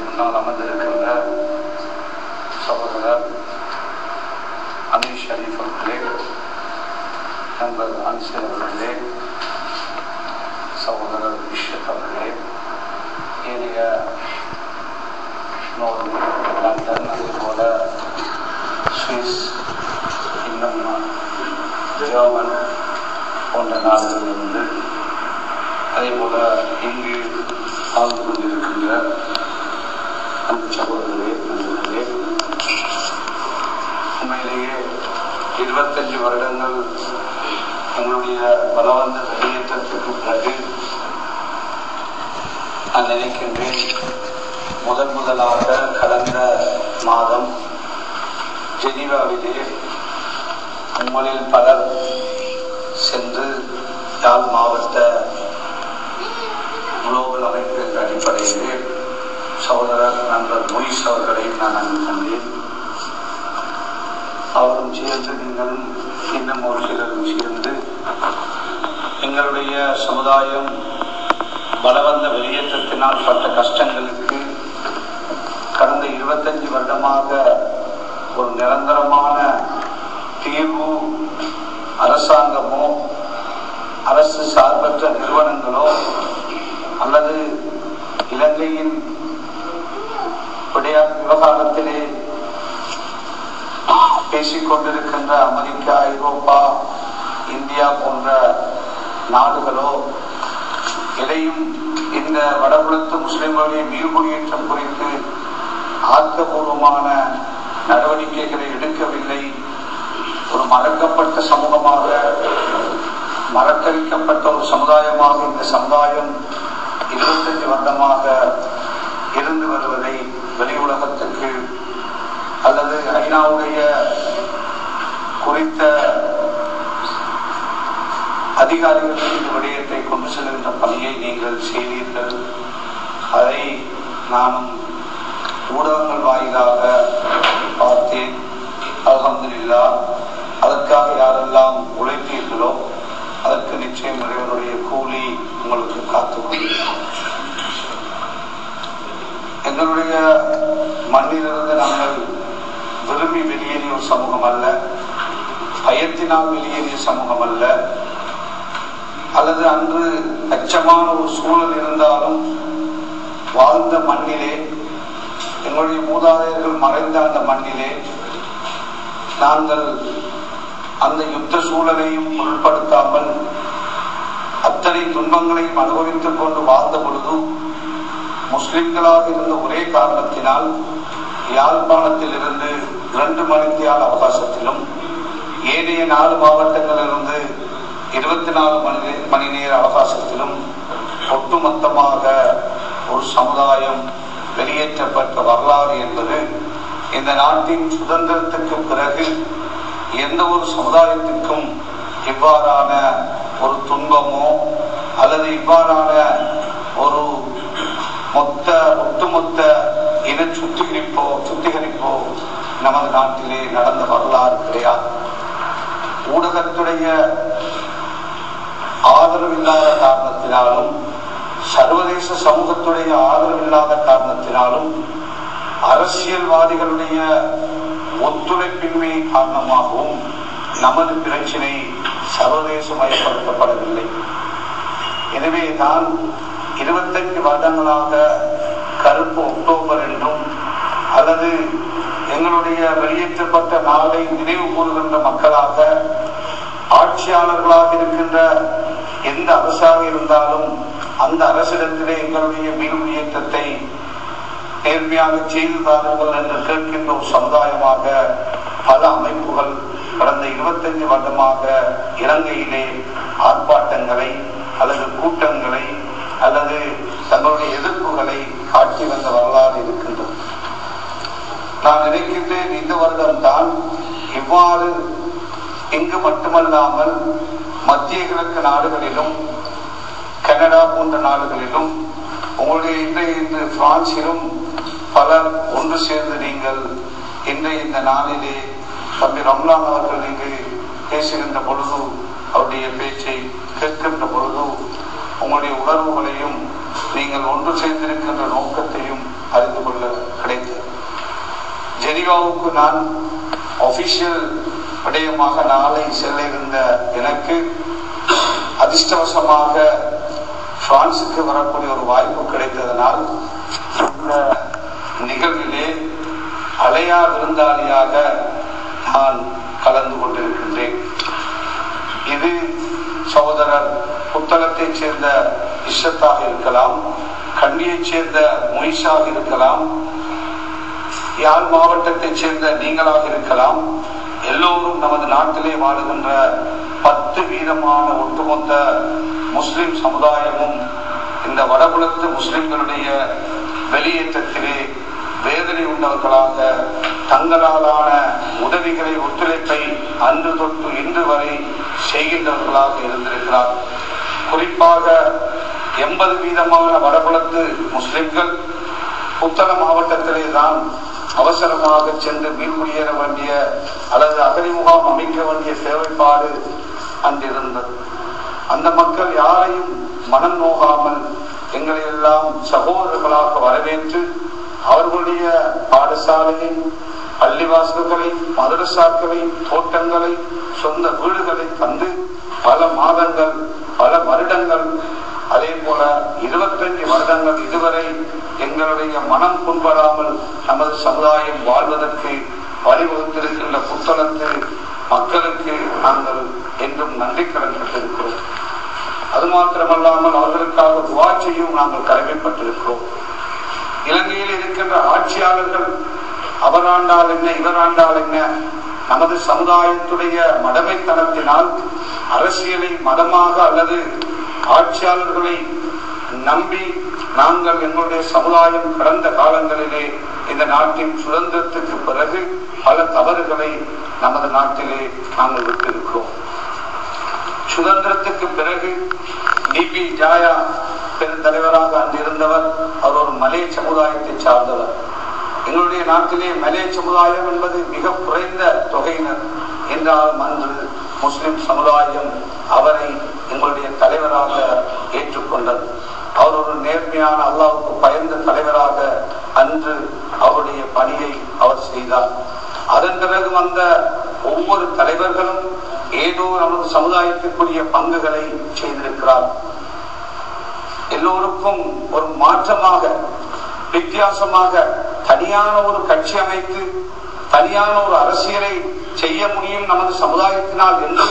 முன்னால் அமர்ந்திருக்கின்ற சகோதரர் அனீஷ் ஷரீஃப் அவர்களே, நண்பர் அன்சர் அவர்களே, சகோதரர் இஷ்ரத் அவர்களே, ஏனைய நோர்வே, லண்டன், அதேபோல சுவிஸ், இன்னும் ஜெர்மன் போன்ற நாடுகளிலிருந்து, அதேபோல இங்கு வாழ்ந்து கொண்டிருக்கின்ற அந்த சகோதரர்களே, நண்பர்களே, உண்மையிலேயே 25 வருடங்கள் எங்களுடைய பலவந்த வெளியேற்றத்திற்கு பிறகு நான் நினைக்கின்றேன், முதலாக கடந்த மாதம் ஜெனீவாவிலே உங்களில் பலர் சென்று யாழ் மாவட்ட குளோபல் அமைப்பு என்ற அடிப்படையிலே சகோதரர் நண்பர் மொய்ஸ் அவர்களையும் நான் அங்கு கண்டேன். அவரும் சேர்ந்து நீங்களும் இன்னும் ஒரு சிலரும் சேர்ந்து எங்களுடைய சமுதாயம் பலவந்த வெளியேற்றத்தினால் பட்ட கஷ்டங்களுக்கு கடந்த 25 வருடமாக ஒரு நிரந்தரமான தீர்வு அரசாங்கமோ அரசு சார்பற்ற நிறுவனங்களோ அல்லது இலங்கையின் விவகாரத்திலே பேசிக்கொண்டிருக்கின்ற அமெரிக்கா, ஐரோப்பா, இந்தியா போன்ற நாடுகளோ எதையும் இந்த வடபுலத்து முஸ்லிம்களுடைய மீள்குடியேற்றம் குறித்து ஆக்கப்பூர்வமான நடவடிக்கைகளை எடுக்கவில்லை. ஒரு மறக்கப்பட்ட சமூகமாக, மறக்கடிக்கப்பட்ட ஒரு சமுதாயமாக இந்த சமுதாயம் 25 வருடமாக இருந்து வருவதை வெளி உலகத்துக்கு அல்லது ஐநாவுடைய குறித்த அதிகாரிகளுக்கு இந்த விடயத்தை கொண்டு செல்கின்ற பணியை நீங்கள் செய்தீர்கள். அதை நானும் ஊடகங்கள் வாயிலாக பார்த்தேன். அல்ஹம்துலில்லாஹ், அதற்காக யாரெல்லாம் உழைத்தீர்களோ அதற்கு நிச்சயம் இறைவனுடைய கூலி உங்களுக்கு காத்துக்கொள்கிறோம். எங்களுடைய மண்ணிலிருந்து நாங்கள் விரும்பி வெளியேறிய ஒரு சமூகம் அல்ல, பயத்தினால் வெளியேறிய சமூகம் அல்ல, அல்லது அன்று அச்சமான ஒரு சூழல் இருந்தாலும் வாழ்ந்த மண்ணிலே, எங்களுடைய மூதாதையர்கள் மறைந்த அந்த மண்ணிலே நாங்கள் அந்த யுத்த சூழலையும் பொருட்படுத்தாமல் அத்தனை துன்பங்களையும் அனுபவித்துக் கொண்டு வாழ்ந்த பொழுது முஸ்லிம்களாக இருந்த ஒரே காரணத்தினால் யாழ்ப்பாணத்தில் இருந்து 2 மணித்தியால் அவகாசத்திலும் ஏனைய 4 மாவட்டங்களிலிருந்து 24 மணி நேர அவகாசத்திலும் ஒட்டுமொத்தமாக ஒரு சமுதாயம் வெளியேற்றப்பட்ட வரலாறு என்பது இந்த நாட்டின் சுதந்திரத்துக்கு பிறகு எந்த ஒரு சமுதாயத்திற்கும் இவ்வாறான ஒரு துன்பமோ அல்லது இவ்வாறான ஒரு ஒட்டுமொத்த இன சுத்திகரிப்போ நமது நாட்டிலே நடந்த வரலாறு கிடையாது. ஊடகத்துடைய ஆதரவில்லாத காரணத்தினாலும் சர்வதேச சமூகத்துடைய ஆதரவில்லாத காரணத்தினாலும் அரசியல்வாதிகளுடைய ஒத்துழைப்பின்மை காரணமாகவும் நமது பிரச்சினை சர்வதேசமயப்படுத்தப்படவில்லை. எனவே தான் 25 வருடங்களாக கருப்பு அக்டோபர் என்றும் அல்லது எங்களுடைய வெளியேற்றப்பட்ட நாளை நினைவு கூறுகின்ற மக்களாக, ஆட்சியாளர்களாக இருக்கின்ற எந்த அரசாக இருந்தாலும் அந்த அரசிடத்திலே எங்களுடைய மீள்குடியேற்றத்தை நேர்மையாக செய்து தாருங்கள் என்று கேட்கின்ற ஒரு சமுதாயமாக பல அமைப்புகள் கடந்த 25 வருடமாக இலங்கையிலே ஆர்ப்பாட்டங்களை அல்லது கூட்டங்களை அல்லது தங்களுடைய எதிர்ப்புகளை காட்டி வந்த வரலாறு இருக்கின்றது. நான் நினைக்கின்றேன், இந்த வருடம்தான் இவ்வாறு இங்கு மட்டுமல்லாமல் மத்திய கிழக்கு நாடுகளிலும் கனடா போன்ற நாடுகளிலும் உங்களுடைய இன்று பிரான்சிலும் பலர் ஒன்று சேர்ந்து நீங்கள் இன்றைய இந்த நாளிலே தம்பி ரம்லான் அவர்கள் இங்கு பேசுகின்ற பொழுது அவர் அவருடைய பேச்சை கேட்கின்ற பொழுது உங்களுடைய உணர்வுகளையும் நீங்கள் ஒன்று சேர்ந்திருக்கின்ற நோக்கத்தையும் அறிந்து கொள்ள கிடைத்தது. ஜெனீவாவுக்கு நான் ஆபீஷியல் விடயமாக நாளை செல்ல இருந்த எனக்கு அதிர்ஷ்டவசமாக பிரான்சுக்கு வரக்கூடிய ஒரு வாய்ப்பு கிடைத்ததனால் இந்த நிகழ்விலே அலையா விருந்தாளியாக நான் கலந்து கொண்டிருக்கின்றேன். இது சகோதரர் புத்தளத்தைச் சேர்ந்த இஷத்தாக இருக்கலாம், கண்டியைச் சேர்ந்த மொய்ஷாக இருக்கலாம், யாழ் மாவட்டத்தைச் சேர்ந்த நீங்களாக இருக்கலாம். எல்லோரும் நமது நாட்டிலே வாழுகின்ற 10% ஒட்டுமொத்த முஸ்லிம் சமுதாயமும் இந்த வடபுலத்து முஸ்லிம்களுடைய வெளியேற்றத்திலே வேதனை உள்ளவர்களாக தங்களாலான உதவிகளை ஒத்துழைப்பை அன்று தொட்டு இன்று வரை செய்கின்றவர்களாக இருந்திருக்கிறார். குறிப்பாக 80% வடபுலத்து முஸ்லிம்கள் புத்தள மாவட்டத்திலே தான் அவசரமாக சென்று மீள்குடியேற வேண்டிய அல்லது அகதி முகாம் அமைக்க வேண்டிய தேவைப்பாடு அன்றிருந்தது. அந்த மக்கள் யாரையும் மனம் நோகாமல் எங்களை எல்லாம் சகோதரர்களாக வரவேற்று அவர்களுடைய பாடசாலையை, பள்ளிவாசல்களை, மதரசாக்களை, தோட்டங்களை, சொந்த வீடுகளை தந்து பல மாதங்கள், பல வருடங்கள், அதே போல 25 வருடங்கள் இதுவரை எங்களுடைய மனம் புண்படாமல் நமது சமுதாயம் வாழ்வதற்கு வழிவகுத்திருக்கின்ற புத்தளத்து மக்களுக்கு நாங்கள் என்றும் நன்றி கடன்பட்டிருக்கிறோம். அது மாத்திரமல்லாமல் அவர்களுக்காக துஆ செய்யவும் நாங்கள் கடமைப்பட்டிருக்கிறோம். இலங்கையில் இருக்கின்ற ஆட்சியாளர்கள் அவராண்டால் என்ன இவராண்டால் என்ன, நமது சமுதாயத்துடைய மடமைத்தனத்தினால் அரசியலை மதமாக அல்லது ஆட்சியாளர்களை நம்பி நாங்கள் எங்களுடைய சமுதாயம் கடந்த காலங்களிலே இந்த நாட்டின் சுதந்திரத்துக்கு பிறகு பல தவறுகளை நமது நாட்டிலே நாங்கள் விட்டிருக்கிறோம். சுதந்திரத்துக்கு பிறகு டிபி ஜாயா பெருந்தலைவராக அன்றிருந்தவர். அவர் ஒரு மலே சமுதாயத்தை சார்ந்தவர். எங்களுடைய நாட்டிலே மலே சமுதாயம் என்பது மிக குறைந்த தொகையினர் என்றாலும் அன்று முஸ்லிம் சமுதாயம் அவரை எங்களுடைய தலைவராக ஏற்றுக்கொண்டது. அவர் ஒரு நேர்மையான அல்லாஹ்வுக்கு பயந்த தலைவராக அன்று அவருடைய பணியை அவர் செய்தார். அதன் பிறகு வந்த ஒவ்வொரு தலைவர்களும் ஏதோ நமது சமுதாயத்திற்குரிய பங்குகளை செய்திருக்கிறார். எல்லோருக்கும் ஒரு மாற்றமாக, வித்தியாசமாக தனியான ஒரு கட்சி அமைத்து தனியான ஒரு அரசியலை செய்ய முடியும் நமது சமுதாயத்தினால் என்று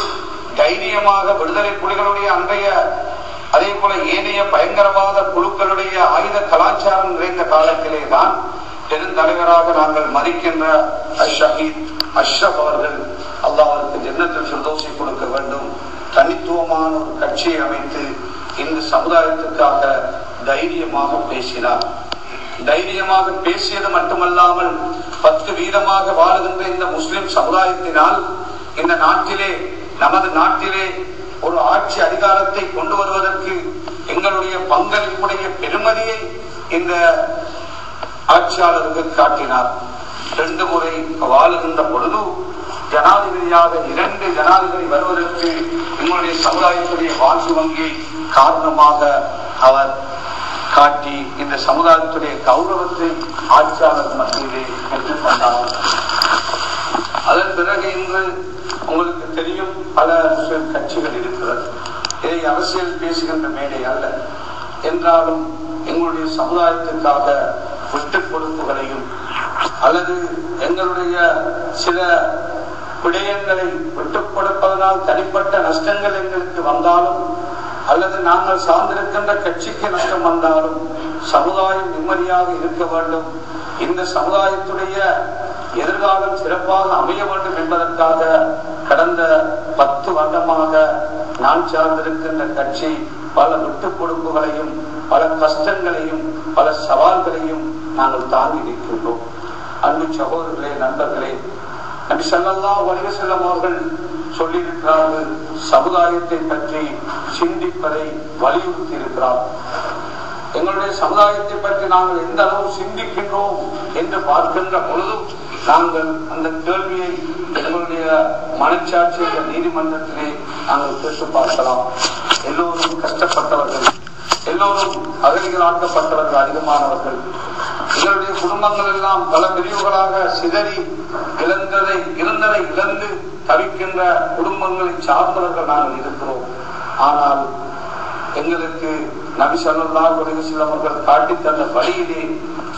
தைரியமாக விடுதலை புலிகளுடைய அன்றைய அதே போல ஏனைய பயங்கரவாத குழுக்களுடைய ஆயுத கலாச்சாரம் நிறைந்த காலத்திலே தான் பெருந்தலைவராக நாங்கள் மதிக்கின்ற ஷஹீத் அஷ்ரப் அவர்கள், அல்லாஹ் அவருக்கு ஜன்னத்துல் ஃபிர்தௌஸை கொடுக்க வேண்டும், தனித்துவமான ஒரு கட்சியை அமைத்து இந்த சமுதாயத்திற்காக தைரியமாக பேசினார். தைரியமாக பேசியது மட்டுமல்லாமல் 10% வாழுகின்ற இந்த முஸ்லிம் சமுதாயத்தினால் இந்த நாட்டிலே, நமது நாட்டிலே ஒரு ஆட்சி அதிகாரத்தை கொண்டு வருவதற்கு எங்களுடைய பங்களிப்புடைய பெருமதியை இந்த ஆட்சியாளருக்கு காட்டினார். 2 முறை வாழுகின்ற பொழுது ஜனாதிபதியாக 2 ஜனாதிபதி வருவதற்கு எங்களுடைய சமுதாயத்துடைய வாக்கு வங்கியை காரணமாக அவர் காட்டி இந்த சமுதாயத்துடைய கௌரவத்தை ஆட்சியாளர் மத்தியிலே பெற்றுக்கொண்டார். அதன் பிறகு இன்று உங்களுக்கு தெரியும் பல முஸ்லிம் கட்சிகள் இருக்கிறது. இதை அரசியல் பேசுகின்ற மேடை அல்ல என்றாலும் எங்களுடைய சமுதாயத்திற்காக விட்டுக் கொடுப்புகளையும் அல்லது எங்களுடைய சில விடயங்களை விட்டுக் கொடுப்பதனால் தனிப்பட்ட நஷ்டங்கள் எங்களுக்கு வந்தாலும் அல்லது நாங்கள் சார்ந்திருக்கின்ற கட்சிக்கு நஷ்டம் வந்தாலும் சமுதாயம் நிம்மதியாக இருக்க வேண்டும், இந்த சமுதாயத்துடைய எதிர்காலம் சிறப்பாக அமைய வேண்டும் என்பதற்காக கடந்த 10 வருடமாக நான் சார்ந்திருக்கின்ற கட்சி பல விட்டுக் கொடுப்புகளையும் பல கஷ்டங்களையும் பல சவால்களையும் நாங்கள் தாங்கி நிற்கின்றோம். அன்பு சகோதரர்களே, நண்பர்களே, நபி ஸல்லல்லாஹு அலைஹி வஸல்லம் அவர்கள் சொல்லியிருக்கிறார்கள், சமுதாயத்தை பற்றி சிந்திப்பதை வலியுறுத்தி இருக்கிறார். எங்களுடைய சமுதாயத்தை பற்றி நாங்கள் எந்த அளவு சிந்திக்கின்றோம் என்று பார்க்கின்ற பொழுது நாங்கள் அந்த கேள்வியை எங்களுடைய மனச்சாட்சி நீதிமன்றத்திலே நாங்கள் கேட்டு பார்க்கலாம். எல்லோரும் கஷ்டப்பட்டவர்கள், எல்லோரும் அகதிகளாக்கப்பட்டவர்கள் அதிகமானவர்கள். எங்களுடைய குடும்பங்கள் எல்லாம் பல பிரிவுகளாக சிதறி இருந்ததை இழந்து தவிக்கின்ற குடும்பங்களை சார்ந்தவர்கள் நாங்கள் இருக்கிறோம். ஆனால் எங்களுக்கு நபி ஸல்லல்லாஹு அலைஹி வஸல்லம் அவர்கள் காட்டித் தந்த வழியிலே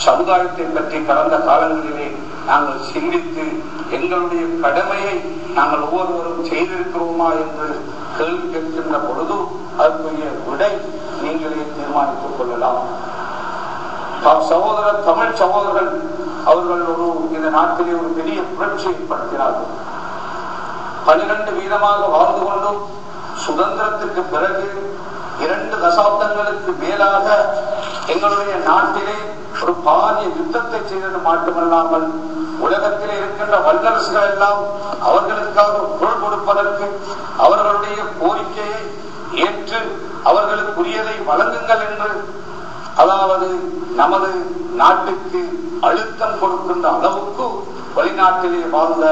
சமுதாயத்தை பற்றி கடந்த காலங்களிலே நாங்கள் சிந்தித்து எங்களுடைய கடமையை நாங்கள் ஒவ்வொருவரும் செய்திருக்கிறோமா என்று கேள்வி கேட்கின்ற பொழுது அதற்குரிய விடை நீங்களே தீர்மானித்துக் கொள்ளலாம். சகோதரர் தமிழ் சகோதரர்கள் அவர்கள் இந்த நாட்டிலே ஒரு பெரிய புரட்சி ஏற்படுத்தினார்கள். 12 வீதமாக வாழ்ந்து கொண்டும் சுதந்திரத்துக்கு பிறகு 2 தசாப்தங்களுக்கு மேலாக எங்களுடைய நாட்டிலே ஒரு பாரிய யுத்தத்தை செய்தது மட்டுமல்லாமல் உலகத்திலே இருக்கின்ற வல்லரசுகள் எல்லாம் அவர்களுக்காக குரல் கொடுப்பதற்கு அவர்களுடைய கோரிக்கையை ஏற்று அவர்களுக்குரியதை வழங்குங்கள் என்று, அதாவது நமது நாட்டுக்கு அழுத்தம் கொடுக்கின்ற அளவுக்கு வெளிநாட்டிலே வாழ்ந்த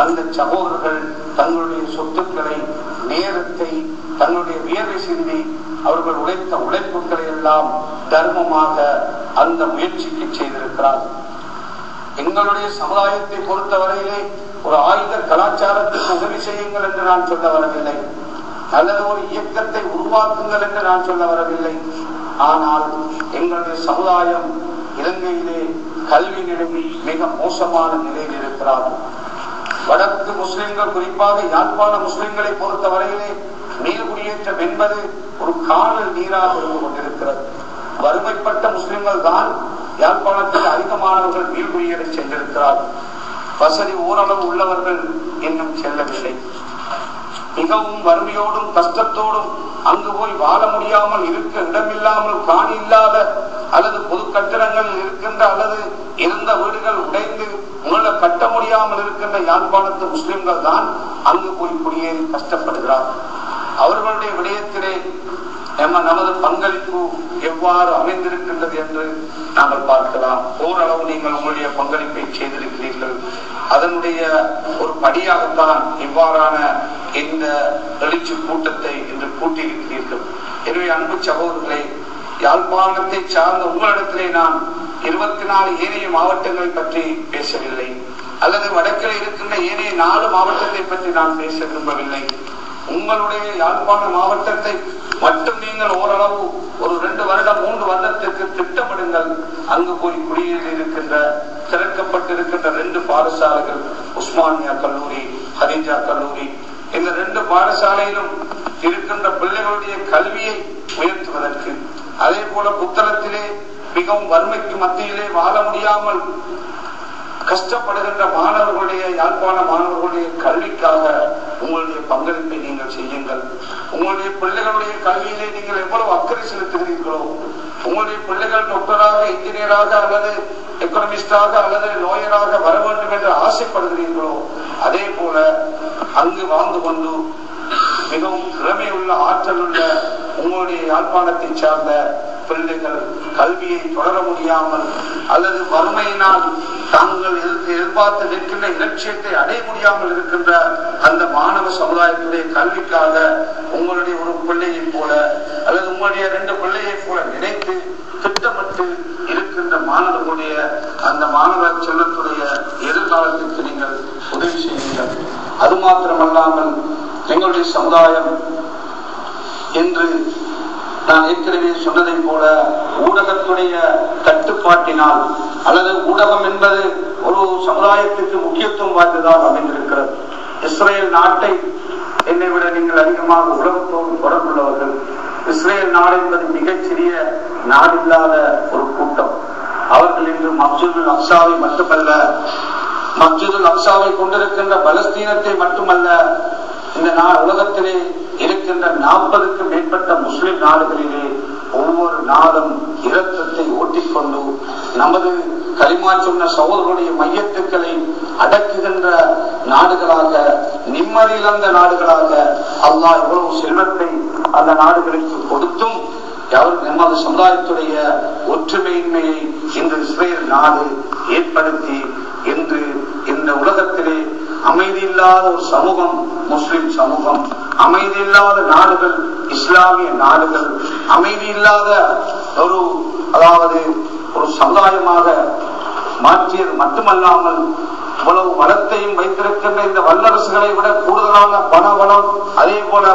அந்த சகோதரர்கள் தங்களுடைய சொத்துக்களை, நேரத்தை, தங்களுடைய வியர்வை சிந்தி அவர்கள் உழைத்த உழைப்புகளை எல்லாம் தர்மமாக அந்த முயற்சிக்கு செய்திருக்கிறார். எங்களுடைய சமுதாயத்தை பொறுத்தவரையிலே ஒரு ஆயுத கலாச்சாரத்துக்கு உதவி செய்யுங்கள் என்று நான் சொல்ல வரவில்லை, அல்லது ஒரு இயக்கத்தை உருவாக்குங்கள் என்று நான் சொல்ல வரவில்லை. ஆனால் எங்களுடைய சமுதாயம் இலங்கையிலே கல்வி நிலைமை மிக மோசமான நிலையில் இருக்கிறார்கள். வடக்கு முஸ்லிம்கள், குறிப்பாக யாழ்ப்பாண முஸ்லிம்களை பொறுத்தவரையிலே நீர் குடியேற்றம் என்பது ஒரு காணல் நீராக இருந்து கொண்டிருக்கிறது. வறுமைப்பட்ட முஸ்லிம்கள் தான் யாழ்ப்பாணத்தில் அதிகமானவர்கள் நீர் குடியேற சென்றிருக்கிறார்கள். வசதி ஓரளவு உள்ளவர்கள் இன்னும் செல்லவில்லை. மிகவும் வறுமையோடும் கஷ்டத்தோடும் அங்கு போய் வாழ முடியாமல், இருக்க இடமில்லாமல், காணி இல்லாத அல்லது பொது கட்டிடங்கள் இருக்கின்ற அல்லது இருந்த வீடுகள் உடைந்து மீள கட்ட முடியாமல் இருக்கின்ற யாழ்ப்பாணத்து முஸ்லிம்கள் தான் அங்கு போய் குடியேறி கஷ்டப்படுகிறார்கள். அவர்களுடைய விடயத்திலே நமது பங்களிப்பு எவ்வாறு அமைந்திருக்கின்றது என்று நாங்கள் பார்க்கலாம். ஓரளவு நீங்கள் உங்களுடைய பங்களிப்பை செய்திருக்கிறீர்கள். அதனுடைய ஒரு படியாகத்தான் இவ்வாறான இந்த எழுச்சி கூட்டத்தை இன்று கூட்டியிருக்கிறீர்கள். எனவே அன்பு சகோதரர்களே, யாழ்ப்பாணத்தை சார்ந்த உங்களிடத்திலே நான் 24 ஏனைய மாவட்டங்களை பற்றி பேசவில்லை, அல்லது வடக்கில் இருக்கின்ற ஏனைய 4 மாவட்டத்தை பற்றி நான் பேச விரும்பவில்லை. உங்களுடைய யாழ்ப்பாண மாவட்டத்தை மட்டும் நீங்கள் ஓரளவு ஒரு 2 வருடம் 3 வருடத்திற்கு திட்டமிடுங்கள். அங்கு போய் குடியேறி இருக்கின்ற திறக்கப்பட்டிருக்கின்ற 2 பாடசாலைகள், உஸ்மானியா கல்லூரி, ஹதீஜா கல்லூரி, இந்த 2 பாடசாலையிலும் இருக்கின்ற பிள்ளைகளுடைய கல்வியை உயர்த்துவதற்கு, அதே போல புத்தளத்திலே மிகவும் வறுமைக்கு மத்தியிலே வாழ முடியாமல் கஷ்டப்படுகின்ற மாணவர்களுடைய, யாழ்ப்பாண மாணவர்களுடைய கல்விக்காக உங்களுடைய பங்களிப்பை நீங்கள் செய்யுங்கள். உங்களுடைய பிள்ளைகளுடைய கல்வியிலே நீங்கள் எவ்வளவு அக்கறை செலுத்துகிறீர்களோ, உங்களுடைய பிள்ளைகள் டாக்டராக, இன்ஜினியராக அல்லது எக்கனாமிஸ்டாக அல்லது லாயராக வர வேண்டும் என்று ஆசைப்படுகிறீர்களோ, அதே போல அங்கு வாழ்ந்து கொண்டு மிகவும் திறமையுள்ள, ஆற்றல் உள்ள உங்களுடைய யாழ்ப்பாணத்தை சார்ந்த பிள்ளைகள் கல்வியை தொடர முடியாமல் அல்லது வறுமையினால் தாங்கள் எதிர்பார்த்து நிற்கின்ற இலட்சியத்தை அடைய முடியாமல் இருக்கின்ற அந்த மாணவ சமுதாயத்துடைய கல்விக்காக உங்களுடைய ஒரு பிள்ளையை போல அல்லது உங்களுடைய 2 பிள்ளையை போல நினைத்து திட்டமிட்டு இருக்கின்ற மாணவர்களுடைய அந்த மாணவ செல்வத்துடைய எதிர்காலத்திற்கு நீங்கள் உதவி செய்யுங்கள். அது மாத்திரமல்லாமல் எங்களுடைய சமுதாயம் என்று நான் ஏற்கனவே சொன்னதை போல ஊடகத்துடைய கட்டுப்பாட்டினால் அல்லது ஊடகம் என்பது ஒரு சமுதாயத்துக்கு முக்கியத்துவம் வாய்ந்ததாக அமைந்திருக்கிறது. இஸ்ரேல் நாட்டை என்னை விட நீங்கள் அதிகமாக உலகத்தோடு தொடர்புள்ளவர்கள். இஸ்ரேல் நாடு என்பது மிகச்சிறிய நாடில்லாத ஒரு கூட்டம். அவர்கள் இன்று மஸ்ஜிதுல் அக்ஸாவை மட்டுமல்ல, மஸ்ஜிதுல் அக்ஸாவை கொண்டிருக்கின்ற பலஸ்தீனத்தை மட்டுமல்ல, இந்த உலகத்திலே இருக்கின்ற 40க்கும் மேற்பட்ட முஸ்லிம் நாடுகளிலே ஒவ்வொரு நாளும் இரத்தத்தை ஓட்டிக்கொண்டு நமது கலிமா சொன்ன சகோதரருடைய மையத்துக்களை அடக்குகின்ற நாடுகளாக, நிம்மதி இழந்த நாடுகளாக அல்லாஹ் எவ்வளவு செல்வத்தை அந்த நாடுகளுக்கு கொடுத்தும் நமது சமுதாயத்துடைய ஒற்றுமையின்மையை இந்த இஸ்ரேல் நாடு ஏற்படுத்தி இன்று இந்த உலகத்திலே அமைதி இல்லாத ஒரு சமூகம் முஸ்லிம் சமூகம், அமைதி இல்லாத நாடுகள் இஸ்லாமிய நாடுகள், அமைதி இல்லாத அதாவது ஒரு சமுதாயமாக மாற்றியது மட்டுமல்லாமல் இவ்வளவு வளத்தையும் வைத்திருக்கின்ற இந்த வல்லரசுகளை விட கூடுதலான பண வளம், அதே போல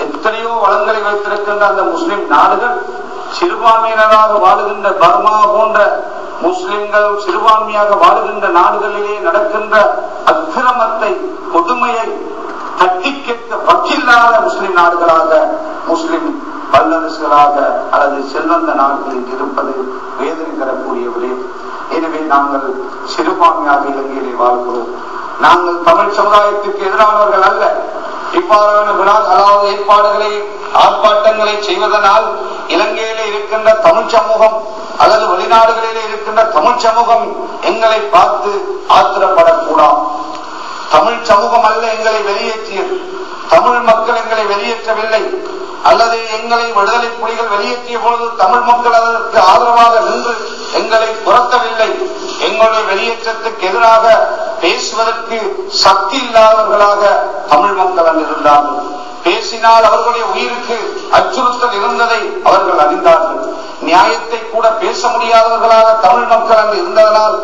எத்தனையோ வளங்களை வைத்திருக்கின்ற அந்த முஸ்லிம் நாடுகள் சிறுபான்மையினராக வாழுகின்ற பர்மா போன்ற முஸ்லிம்கள் சிறுபான்மையாக வாழுகின்ற நாடுகளிலே நடக்கின்ற அக்கிரமத்தை கொடுமையை தட்டி கேட்க வக்கில்லாத முஸ்லிம் நாடுகளாக முஸ்லிம் வல்லரசுகளாக அல்லது செல்வந்த நாடுகளில் இருப்பது வேதனை தரக்கூடிய விடயம். எனவே நாங்கள் சிறுபான்மையாக இலங்கையிலே வாழ்கிறோம். நாங்கள் தமிழ் சமுதாயத்திற்கு எதிரானவர்கள் அல்ல. இவ்வாறான அதாவது ஏற்பாடுகளை ஆர்ப்பாட்டங்களை செய்வதனால் இலங்கையிலே இருக்கின்ற தமிழ் சமூகம் அல்லது வெளிநாடுகளிலே இருக்கின்ற தமிழ் சமூகம் எங்களை பார்த்து ஆத்திரப்படக்கூடாது. தமிழ் சமூகம் அல்ல எங்களை வெளியேற்றியது, தமிழ் மக்கள் எங்களை வெளியேற்றவில்லை. அல்லது எங்களை விடுதலை புலிகள் வெளியேற்றிய பொழுது தமிழ் மக்கள் அதற்கு ஆதரவாக நின்று எங்களை துரத்தவில்லை. எங்களுடைய வெளியேற்றத்துக்கு எதிராக பேசுவதற்கு சக்தி இல்லாதவர்களாக தமிழ் மக்கள் அங்கு இருந்தார்கள். பேசினால் அவர்களுடைய உயிருக்கு அச்சுறுத்தல் இருந்ததை அவர்கள் அறிந்தார்கள். நியாயத்தை கூட பேச முடியாதவர்களாக தமிழ் மக்கள் அங்கு இருந்ததனால்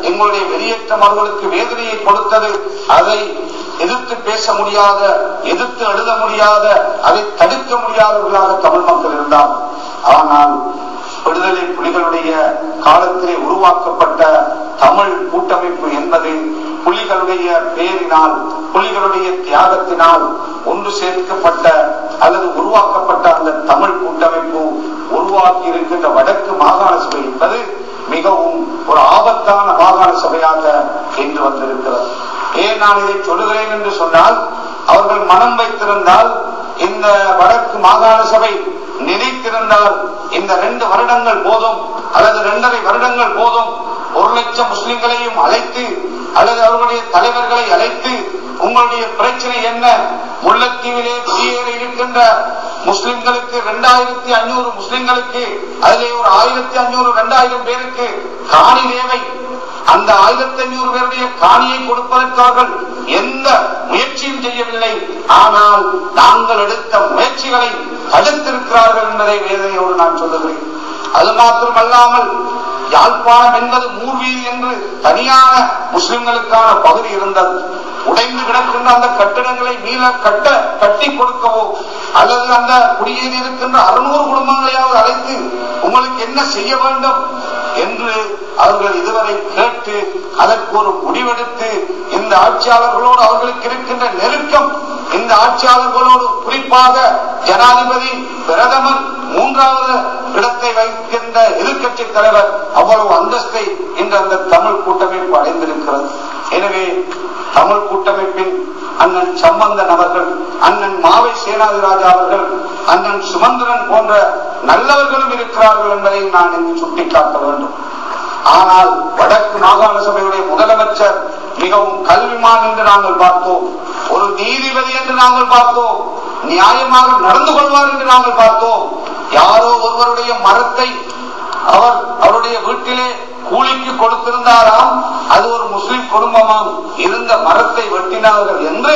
எங்களுடைய வெளியேற்றம் அவர்களுக்கு வேதனையை கொடுத்தது. அதை எதிர்த்து பேச முடியாத, எதிர்த்து எழுத முடியாத, அதை தடுக்க முடியாதவர்களாக தமிழ் மக்கள் இருந்தார்கள். ஆனால் விடுதலை புலிகளுடைய காலத்திலே உருவாக்கப்பட்ட தமிழ் கூட்டமைப்பு என்பது புலிகளுடைய பேரினால், புலிகளுடைய தியாகத்தினால் ஒன்று சேர்க்கப்பட்ட அல்லது உருவாக்கப்பட்ட அந்த தமிழ் கூட்டமைப்பு உருவாக்கி இருக்கின்ற வடக்கு மாகாண சபை என்பது மிகவும் ஒரு ஆபத்தான மாகாண சபையாக இன்று வந்திருக்கிறது. ஏன் நான் இதை சொல்லுகிறேன் என்று சொன்னால், அவர்கள் மனம் வைத்திருந்தால், இந்த வடக்கு மாகாண சபை நினைத்திருந்தால் இந்த 2 வருடங்கள் போதும் அல்லது 2.5 வருடங்கள் போதும் 1 லட்சம் முஸ்லிம்களையும் அழைத்து அல்லது அவர்களுடைய தலைவர்களை அழைத்து உங்களுடைய பிரச்சனை என்ன, முல்லைத்தீவிலே குடியேற இருக்கின்ற முஸ்லிம்களுக்கு 2500 முஸ்லிம்களுக்கு அதிலே ஒரு 1500 2000 பேருக்கு காணி தேவை. அந்த 1500 பேருடைய காணியை கொடுப்பதற்காக எந்த முயற்சியும் செய்யவில்லை. ஆனால் நாங்கள் எடுத்த முயற்சிகளை தடுத்திருக்கிறார்கள் என்பதை வேதனையோடு நான் சொல்லுகிறேன். அது மாத்திரமல்லாமல் யாழ்ப்பாணம் என்பது மூர்வீதி என்று தனியான முஸ்லிம்களுக்கான பகுதி இருந்தது. உடைந்து கிடக்கின்ற அந்த கட்டிடங்களை மீள கட்டி கொடுக்கவோ அல்லது அந்த குடியேறி இருக்கின்ற 600 குடும்பங்களையாவது அழைத்து உங்களுக்கு என்ன செய்ய வேண்டும் என்று அவர்கள் இதுவரை கேட்டு அதற்கு ஒரு முடிவெடுத்து இந்த ஆட்சியாளர்களோடு அவர்களுக்கு இருக்கின்ற நெருக்கம், இந்த ஆட்சியாளர்களோடு குறிப்பாக ஜனாதிபதி, பிரதமர், 3வது இடத்தை வைக்கின்ற எதிர்கட்சி தலைவர் அவ்வளவு அந்தஸ்தை இன்று அந்த தமிழ் கூட்டமைப்பு அடைந்திருக்கிறது. எனவே தமிழ் கூட்டமைப்பின் அண்ணன் சம்பந்தன் அவர்கள், அண்ணன் மாவை சேனாதிராஜா அவர்கள், அண்ணன் சுமந்திரன் போன்ற நல்லவர்களும் இருக்கிறார்கள் என்பதை நான் இங்கு சுட்டிக்காட்ட வேண்டும். ஆனால் வடக்கு மாகாண சபையுடைய முதலமைச்சர் மிகவும் கல்விமான் என்று நாங்கள் பார்த்தோம், ஒரு நீதிபதி என்று நாங்கள் பார்த்தோம், நியாயமாக நடந்து கொள்வார் என்று நாங்கள் பார்த்தோம். யாரோ ஒருவருடைய மரத்தை அவருடைய வீட்டிலே கூலிக்கு கொடுத்திருந்தாராம், அது ஒரு முஸ்லிம் குடும்பமாம், இருந்த மரத்தை வெட்டினார்கள் என்று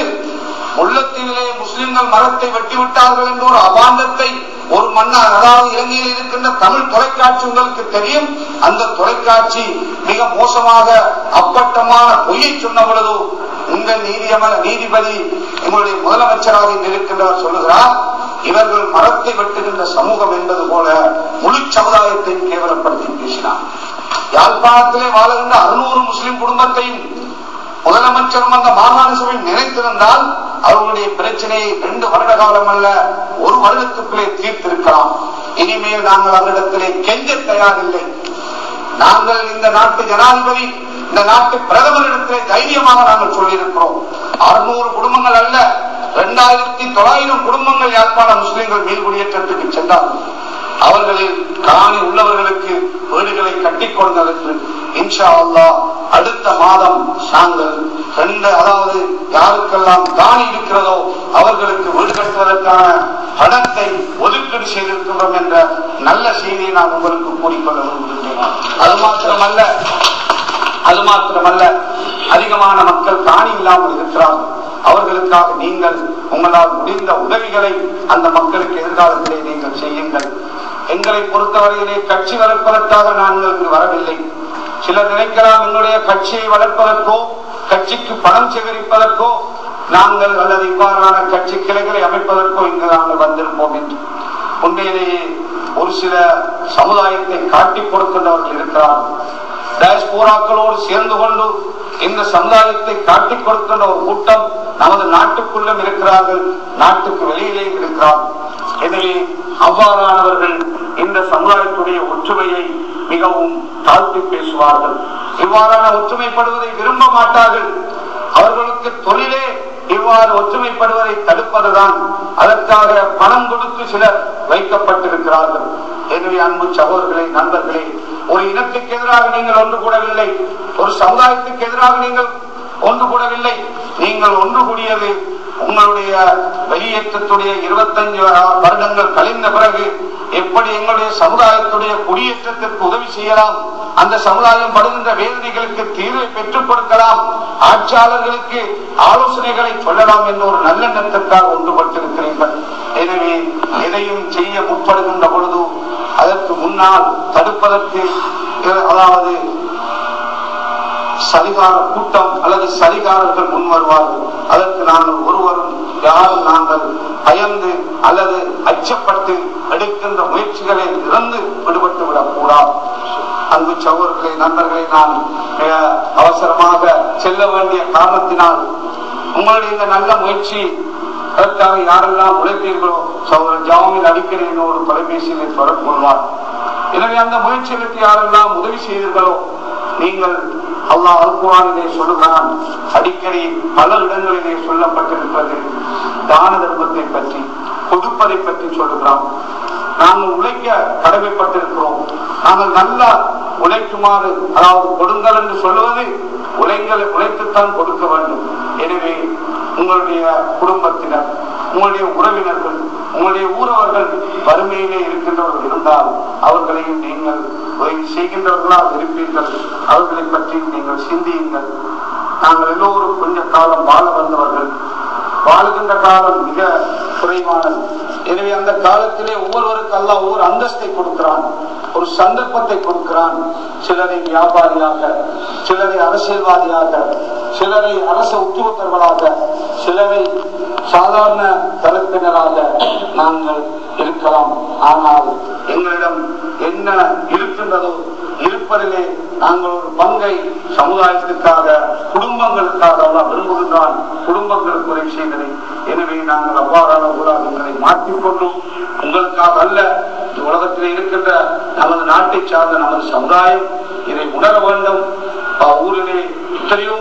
முல்லைத்தீவிலே முஸ்லிம்கள் மரத்தை வெட்டிவிட்டார்கள் என்ற ஒரு அபாண்டத்தை ஒரு மன்னர், அதாவது இலங்கையில் இருக்கின்ற தமிழ் தொலைக்காட்சி உங்களுக்கு தெரியும். அந்த தொலைக்காட்சி மிக மோசமாக அப்பட்டமான பொய்யை சொன்ன பொழுது இந்த நீதிபதி எங்களுடைய முதலமைச்சராக இருக்கின்றவர் சொல்லுகிறார், இவர்கள் மரத்தை வெட்டுகின்ற சமூகம் என்பது போல முழு சமுதாயத்தையும் கேவலப்படுத்தி பேசினார். யாழ்ப்பாணத்திலே வாழுகின்ற 600 முஸ்லிம் குடும்பத்தையும் முதலமைச்சரும் அந்த மாகாண சபை நினைத்திருந்தால் அவர்களுடைய பிரச்சனையை 2 வருட காலம் அல்ல 1 வருடத்துக்குள்ளே தீர்த்திருக்கலாம். இனிமேல் நாங்கள் அவரிடத்திலே கெஞ்ச தயாரில்லை. நாங்கள் இந்த நாட்டு ஜனாதிபதி, இந்த நாட்டு பிரதமரிடத்திலே தைரியமாக நாங்கள் சொல்லியிருக்கிறோம். 600 குடும்பங்கள் அல்ல, 2900 குடும்பங்கள் யாழ்ப்பாண முஸ்லிம்கள் மீள்குடியேற்றத்துக்கு சென்றார்கள். அவர்களில் காணி உள்ளவர்களுக்கு வீடுகளை கட்டிக் கொடுங்கள் என்று இன்ஷா அல்லாஹ் அடுத்த மாதம் நாங்கள் அதாவது யாருக்கெல்லாம் காணி இருக்கிறதோ அவர்களுக்கு வீடு கட்டுவதற்கான பணத்தை ஒதுக்கீடு செய்திருக்கின்றோம் என்ற நல்ல செய்தியை நான் உங்களுக்கு கூறிக்கொள்ள விரும்புகின்றேன். அது மாத்திரமல்ல, அது மாத்திரமல்ல, அதிகமான மக்கள் காணி இல்லாமல் இருக்கிறார்கள். அவர்களுக்காக நீங்கள் உங்களால் முடிந்த உதவிகளை அந்த மக்களுக்கு எதிர்காலத்திலே நீங்கள் செய்யுங்கள். எங்களை பொறுத்தவரையிலே கட்சி வளர்ப்பதற்காக நாங்கள் இங்கு வரவில்லை. சிலர் நினைக்கலாம் எங்களுடைய கட்சியை வளர்ப்பதற்கோ கட்சிக்கு பணம் சேகரிப்பதற்கோ நாங்கள் அல்லது இவ்வாறான கட்சி கிளைகளை அமைப்பதற்கோ இங்கு நாங்கள் வந்திருப்போம் என்று. உண்மையிலேயே ஒரு சில சமுதாயத்தை காட்டிக் கொடுக்கின்றவர்கள் இருக்கிறார்கள். டயஸ்போராக்களோடு சேர்ந்து கொண்டு இந்த சமுதாயத்தை காட்டிக் கொடுக்கின்ற ஒரு கூட்டம் நமது நாட்டுக்குள்ளும் இருக்கிறார்கள், நாட்டுக்கு வெளியிலே இருக்கிறார்கள். எனவே அவ்வாறானவர்கள் இந்த சமுதாயத்துடைய ஒற்றுமையை மிகவும் தாழ்த்தி பேசுவார்கள். இவ்வாறான ஒற்றுமைப்படுவதை விரும்ப மாட்டார்கள். அவர்களுக்கு தொழிலே இவ்வாறு ஒற்றுமைப்படுவதை தடுப்பதுதான். அதற்காக பணம் கொடுத்து சிலர் வைக்கப்பட்டிருக்கிறார்கள். எனவே அன்பு சகோதரர்களே, நண்பர்களே, ஒரு இனத்துக்கு எதிராக நீங்கள் ஒன்று கூடவில்லை, ஒரு சமுதாயத்துக்கு எதிராக நீங்கள் ஒன்று கூடவில்லை. நீங்கள் ஒன்று கூடியது உங்களுடைய வெளியேற்றத்துடைய 25 வருடங்கள் கழிந்த பிறகு எப்படி எங்களுடைய சமுதாயத்துடைய குடியேற்றத்திற்கு உதவி செய்யலாம், அந்த சமுதாயம் படுகின்ற வேதனைகளுக்கு தீர்வை பெற்றுக் கொடுக்கலாம், ஆட்சியாளர்களுக்கு ஆலோசனைகளை சொல்லலாம் என்ற ஒரு நல்லெண்ணத்திற்காக ஒன்றுபட்டிருக்கிறீர்கள். எனவே எதையும் செய்ய முற்படுகின்ற பொழுது அதற்கு முன்னால் தடுப்பதற்கு, அதாவது சதிகார கூட்டம் அல்லது சதிகாரர்கள் முன் வருவார்கள். அதற்கு நாங்கள் ஒருவரும் யாரும் நாங்கள் பயந்து அல்லது அச்சப்பட்டு எடுக்கின்ற முயற்சிகளில் இருந்து விடுபட்டு விடக்கூடாது. அன்பு சகோதரர்களே, நண்பர்களை, நான் மிக அவசரமாக செல்ல வேண்டிய காரணத்தினால் உங்களுடைய இந்த நல்ல முயற்சி அதற்காக யாரெல்லாம் உழைப்பீர்களோ சகோதரர் ஜாமீன் அடிக்கடி என்னோடு தொலைபேசியில் தொடர்பு கொள்வார். எனவே அந்த முயற்சிகளுக்கு யாரெல்லாம் உதவி செய்தீர்களோ, நீங்கள் அல்லாஹ் அல்-குர்ஆனிலே சொல்லுகிறான், அடிக்கடி பல இடங்களிலே சொல்லப்பட்டிருப்பது தான தர்மத்தை பற்றி, கொடுப்பதை பற்றி சொல்லுகிறான். நாங்கள் உழைக்க கடமைப்பட்டிருக்கிறோம். நாங்கள் நல்லா உழைக்குமாறு, அதாவது கொடுங்கள் என்று சொல்லுவது உழைத்துத்தான் கொடுக்க வேண்டும். எனவே உங்களுடைய குடும்பத்தினர், உங்களுடைய உறவினர்கள், உங்களுடைய ஊரவர்கள் வறுமையிலே இருக்கின்றவர்கள் இருந்தால் அவர்களையும் நீங்கள் உதவி செய்கின்றவர்களாக இருப்பீர்கள். அவர்களை பற்றியும் நீங்கள் சிந்தியுங்கள். நாங்கள் எல்லோரும் கொஞ்ச காலம் வாழ வந்தவர்கள். வாழுகின்ற காலம் மிக குறைவானது. எனவே அந்த காலத்திலே ஒவ்வொருவருக்கு அல்லாஹ் ஒவ்வொரு அந்தஸ்தை கொடுக்கிறான், ஒரு சந்தர்ப்பத்தை கொடுக்கிறான். சிலரை வியாபாரியாக, சிலரை அரசியல்வாதியாக, சிலரை அரச உத்தியோகத்தர்களாக, சிலரை சாதாரண தரப்பினராக நாங்கள் இருக்கலாம். ஆனால் எங்களிடம் என்ன இருக்கின்றதோ இருப்பதிலே நாங்கள் ஒரு பங்கை சமுதாயத்திற்காக, குடும்பங்களுக்காக எல்லாம் விரும்புகின்றான். குடும்பங்களுக்கு உதவி செய்வதை. எனவே நாங்கள் அவ்வாறான உலகங்களை மாற்றிக்கொண்டும் உங்களுக்காக அல்ல, உலகத்தில் இருக்கின்ற நமது நாட்டை சார்ந்த நமது சமுதாயம் இதை உணர வேண்டும். ஊரிலே எத்தனையோ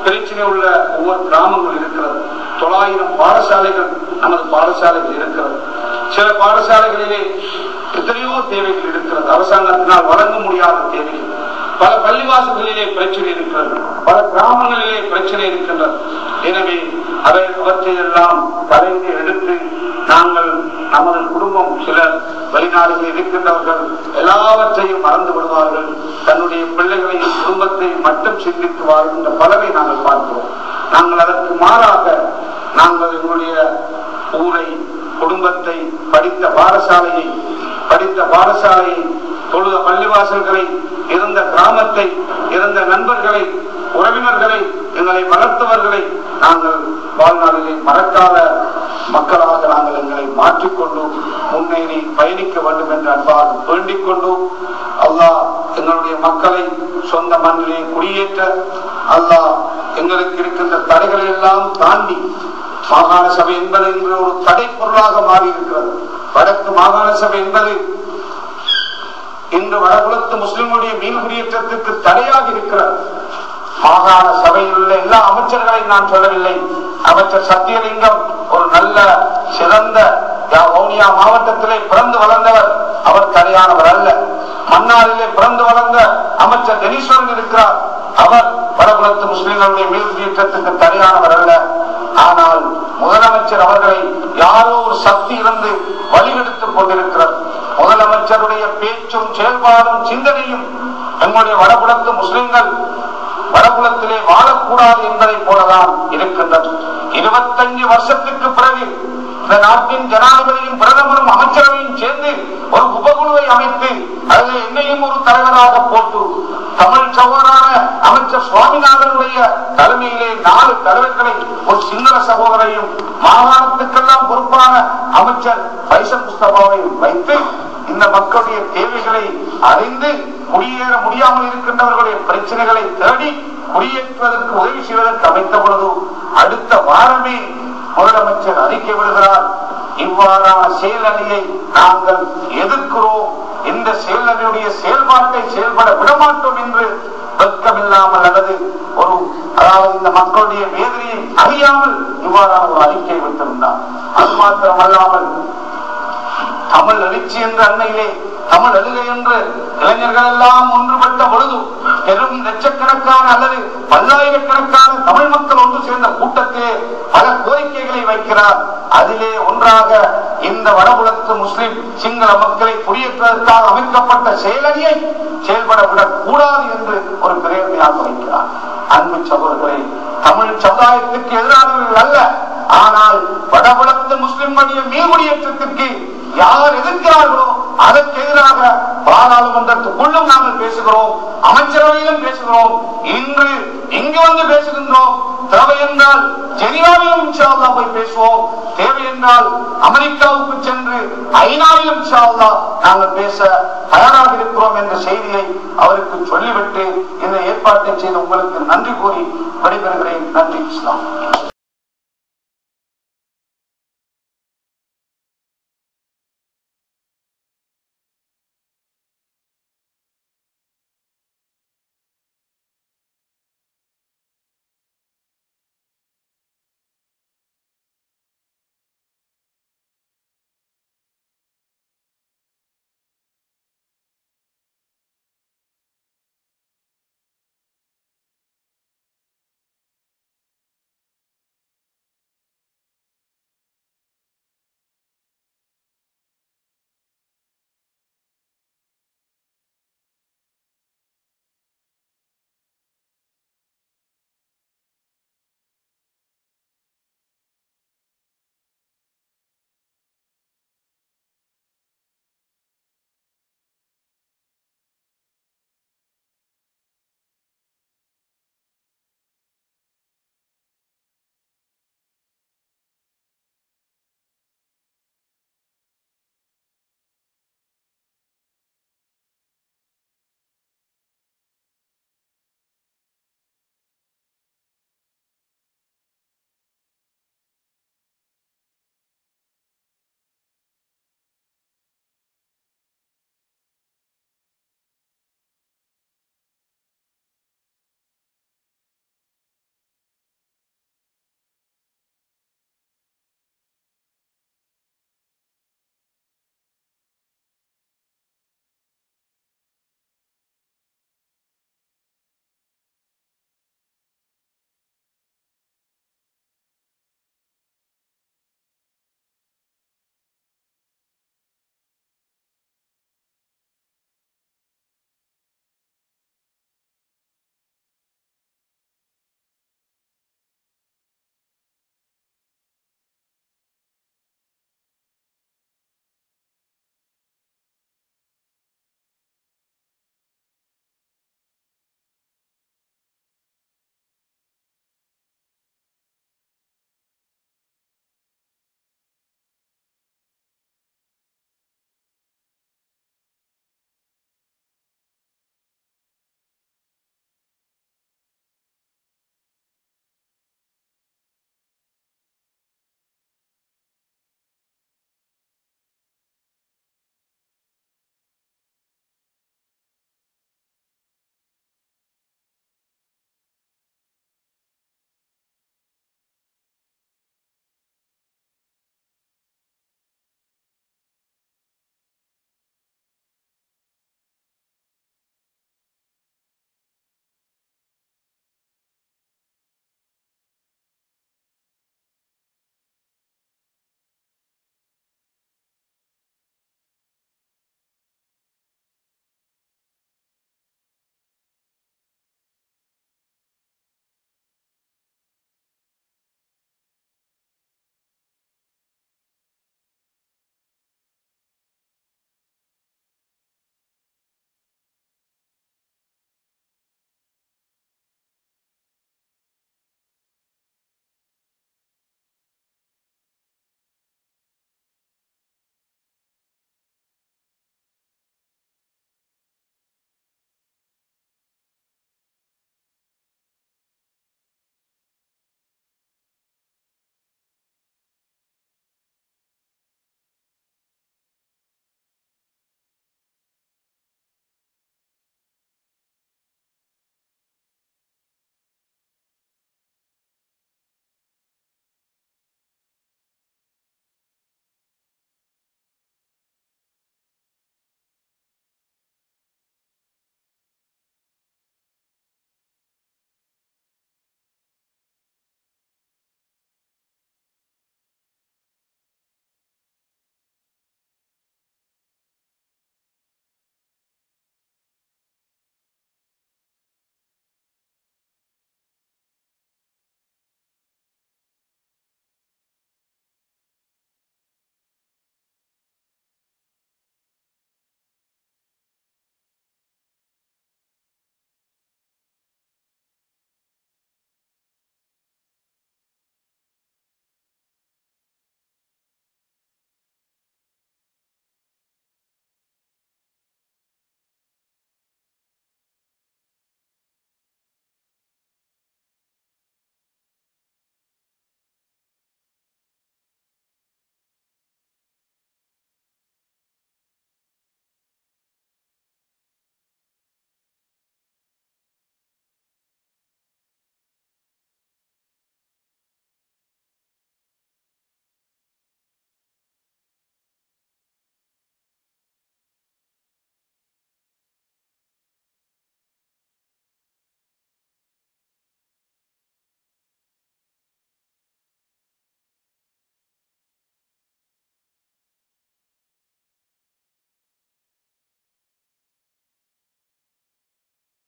பிரச்சனை உள்ள ஒவ்வொரு கிராமங்கள் இருக்கிறது. 900 பாடசாலைகள் நமது பாடசாலைகள் இருக்கிறது. சில பாடசாலைகளிலே எத்தனையோ தேவைகள் இருக்கிறது, அரசாங்கத்தினால் வழங்க முடியாத தேவைகள். பல பள்ளிவாசல்களிலே பிரச்சனை இருக்கிறது, பல கிராமங்களிலே பிரச்சனை இருக்கின்றது. எனவே அவற்றையெல்லாம் தலைந்து எடுத்து நாங்கள் நமது குடும்பம், சிலர் வெளிநாடுகளில் இருக்கின்றவர்கள் எல்லாவற்றையும் மறந்து விடுவார்கள். தன்னுடைய பிள்ளைகளையும் குடும்பத்தை மட்டும் சிந்தித்து வாழ்கின்ற பலரை நாங்கள் பார்க்கிறோம். நாங்கள் அதற்கு மாறாக நாங்கள் எங்களுடைய ஊரை, குடும்பத்தை, படித்த பாடசாலையை, தொழுத பள்ளிவாசல்களை, இருந்த கிராமத்தை, இருந்த நண்பர்களை, உறவினர்களை, எங்களை வளர்த்தவர்களை நாங்கள் வாழ்நாளிலே மறக்காத மக்களாக நாங்கள் எங்களை மாற்றிக்கொண்டு முன்னேறி பயணிக்க வேண்டும் என்று அன்பாக வேண்டிக் கொண்டு, அல்லாஹ் எங்களுடைய மக்களை சொந்த மண்ணிலே குடியேற்ற அல்லாஹ் எங்களுக்கு இருக்கின்ற தடைகளை எல்லாம் தாண்டி, மாகாண சபை என்பது இன்று ஒரு தடை பொருளாக மாறி இருக்கிறது. வடக்கு மாகாண சபை என்பது இன்று வடகுலத்து முஸ்லிம்களுடைய மீன் குடியேற்றத்திற்கு தடையாக இருக்கிறது. மாகாண சபையில் உள்ள எல்லா அமைச்சர்களையும் நான் சொல்லவில்லை. அமைச்சர் சத்தியலிங்கம் ஒரு நல்ல சிறந்த வவுனியா மாவட்டத்திலே பிறந்து வளர்ந்தவர், அவர் தடையானவர் அல்ல. மன்னாரிலே பிறந்து வளர்ந்த அமைச்சர் டெனீஸ்வரன் இருக்கிறார், அவர் வடகுலத்து முஸ்லிம்களுடைய மீன் குடியேற்றத்துக்கு தடையானவர் அல்ல. ஆனால் முதலமைச்சர் அவர்களை யாரோ ஒரு சக்தி இருந்து வழிகெடுத்துக் கொண்டிருக்கிறார். முதலமைச்சருடைய பேச்சும் செயல்பாடும் சிந்தனையும் எங்களுடைய வடபுலத்து முஸ்லிம்கள் வடபுலத்திலே வாழக்கூடாது என்பதை போலதான் இருக்கின்றது. 25 வருஷத்துக்கு பிறகு இந்த நாட்டின் ஜனாதிபதியும் பிரதமரும் அமைச்சரவையும் சேர்ந்து ஒரு உபகுழுவை அமைத்து அதில் என்னையும் ஒரு தலைவராக போட்டு தமிழ் சகோதரான அமைச்சர் சுவாமிநாதனுடைய தலைமையிலே 4 தலைவர்களை ஒரு சிங்கள சகோதரையும் மாகாணத்துக்கெல்லாம் பொறுப்பான அமைச்சர் பைசல் முஸ்தபாவையும் வைத்து இந்த மக்களுடைய தேவைகளை அறிந்து குடியேற முடியாமல் இருக்கின்றவர்களுடைய பிரச்சனைகளை தேடி குடியேற்றுவதற்கு உதவி செய்வதற்கு அமைத்த பொழுது அடுத்த வாரமே முதலமைச்சர் அறிக்கை விடுகிறார். இவ்வாறான செயலணியை நாங்கள் எதிர்க்கிறோம், இந்த செயலணியுடைய செயல்பாட்டை செயல்பட விடமாட்டோம் என்று வெட்கமில்லாமல் அல்லது அதாவது இந்த மக்களுடைய வேதனையை அறியாமல் இவ்வாறான ஒரு அறிக்கை விட்டிருந்தார். அது மாத்திரமல்லாமல் தமிழ் எழுச்சி என்ற அன்னையிலே தமிழ் எழுகை என்று இளைஞர்கள் எல்லாம் ஒன்றுபட்ட பொழுது பெரும் லட்சக்கணக்கான அல்லது பல்லாயிரக்கணக்கான தமிழ் மக்கள் ஒன்று சேர்ந்த கூட்டத்திலே பல கோரிக்கைகளை வைக்கிறார். அதிலே ஒன்றாக இந்த வடபுலத்து முஸ்லிம் சிங்கள மக்களை குடியேற்றுவதற்காக அமைக்கப்பட்ட செயலணியை செயல்படவிடக் கூடாது என்று ஒரு பிரேரணையாக வைக்கிறார். அன்பு சகோதரர்களே, தமிழ் சமுதாயத்துக்கு எதிரானவர்கள் அல்ல, ஆனால் வடபுலத்து முஸ்லிம்களுடைய மீள்குடியேற்றத்திற்கு யார் எதிர்க்கிறார்களோ அதற்கு எதிராக பாராளுமன்றத்துக்குள்ளும் நாங்கள் பேசுகிறோம், அமைச்சரவையிலும் பேசுகிறோம், இன்று இங்கு வந்து பேசுகின்றோம். தேவை என்றால் ஜெனீவாவிலும் இன்ஷா அல்லாஹ் போய் பேசுவோம், தேவை என்றால் அமெரிக்காவுக்கு சென்று ஐநாவிலும் இன்ஷா அல்லாஹ் நாங்கள் பேச தயாராக இருக்கிறோம் என்ற செய்தியை அவருக்கு சொல்லிவிட்டு இந்த ஏற்பாட்டை செய்து உங்களுக்கு நன்றி கூறி விடைபெறுகிறேன். நன்றி. இஸ்லாம்.